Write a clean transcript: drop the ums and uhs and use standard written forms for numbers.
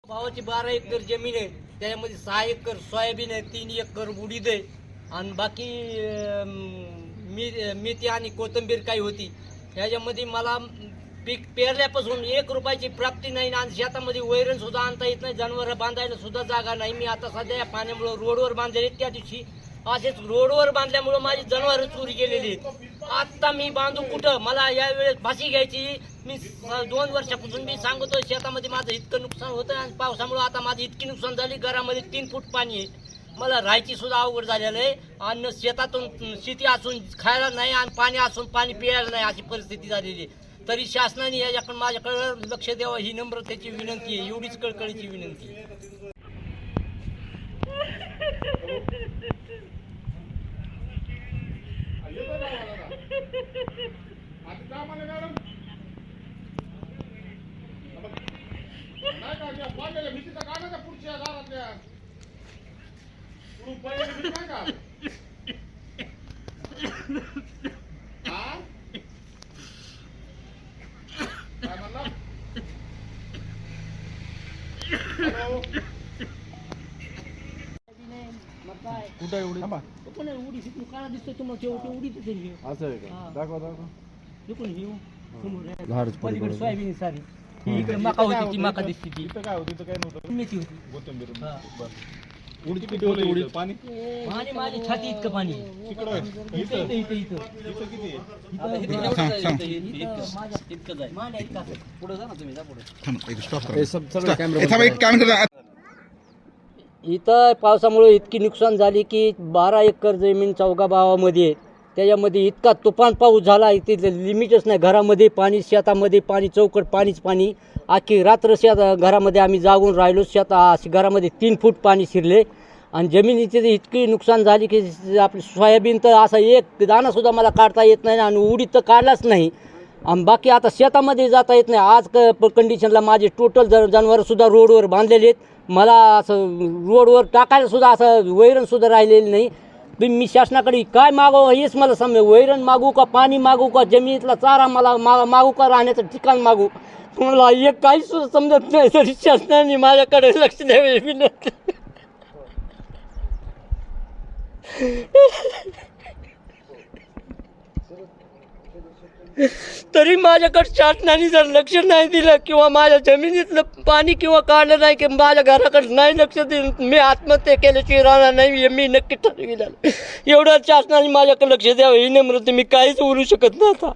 भावाची 12 एकर जमीन आहे, त्याच्यामध्ये 6 एकर सोयाबीन आहे, 3 एकर उडीद आहे आणि बाकी मेथी आणि कोथिंबीर काही होती. ह्याच्यामध्ये मला पीक पेरल्यापासून 1 रुपयाची प्राप्ती नाही आणि शेतामध्ये वैरण सुद्धा आणता येत नाही, जनावर बांधायला सुद्धा जागा नाही. मी आता सध्या या पाण्यामुळे रोडवर बांधलेले, त्या दिवशी असेच रोडवर बांधल्यामुळे माझी जनावर चोरी गेलेली आहेत. आता मी बांधू कुठं? मला यावेळेस फाशी घ्यायची. मी 2 वर्षापासून मी सांगतो, शेतामध्ये माझं इतकं नुकसान होतं आणि पावसामुळे आता माझी इतकी नुकसान झाली. घरामध्ये 3 फूट पाणी आहे, मला राहायची सुद्धा अवघड झालेलं आहे. आणि शेतातून शेती असून खायला नाही आणि पाणी असून पाणी प्यायला नाही, अशी परिस्थिती झालेली आहे. तरी शासनाने याच्याकडे माझ्याकडे लक्ष द्यावं ही नम्रतेची विनंती आहे, एवढीच कळकळीची विनंती आहे. कुठं आहे उडी? पण उडी तिथून काळा दिसतो तुम्हाला, शेवटी उडी तिथे असं आहे का? दाखवा दाखवा. तिकडून घेऊ समोर झाडच पलीकडे सोयाबीन सारी ती इकडे मका होती, ती मका दिसते, ती इथं काय होतं? इथं काय नव्हतं, मेथी होती. कोथिंबीर. हा. बरं. उडीद किती होतं? उडीद पाणी पाणी माझी छाती इतकं पाणी तिकडं आहे. इथं इथं इथं इथं इथं किती आहे? इथं पावसामुळे इतकी नुकसान झाली की 12 एकर जमीन चौगा गावामध्ये, त्याच्यामध्ये इतका तुफान पाऊस झाला, इथे लिमिटच नाही. घरामध्ये पाणी, शेतामध्ये पाणी, चौकट पाणीच पाणी. अख्खी रात्र घरामध्ये आम्ही जागून राहिलो. घरामध्ये 3 फूट पाणी शिरले आणि जमिनीची इतकी नुकसान झाली की आपली सोयाबीन तर असा एक दाणासुद्धा मला काढता येत नाही आणि उडीद तर काढलाच नाही. आणि बाकी आता शेतामध्ये जाता येत नाही. आज कंडिशनला माझे टोटल जनावरसुद्धा रोडवर बांधलेले आहेत. मला असं रोडवर टाकायला सुद्धा असं वैरणसुद्धा राहिलेलं नाही. मी शासनाकडे काय मागावं हेच मला समजेल. वैरण मागू का, पाणी मागू का, जमिनीतला चारा मला मागू का, राहण्याचं ठिकाण मागू, मला एक काहीच सुद्धा समजत नाही. तरी शासनाने माझ्याकडे लक्ष द्यावे विनंती. तरी माझ्याकडे शासनाने जर लक्ष नाही दिलं किंवा माझ्या जमिनीतलं पाणी किंवा काढलं नाही की माझ्या घराकडे नाही लक्ष दिलं, मी आत्महत्या केल्याशिवाय राहणार नाही, मी नक्की ठरविलं. एवढं शासनाने माझ्याकडे लक्ष द्यावं ही नम्रता. मी काहीच बोलू शकत नाही आता.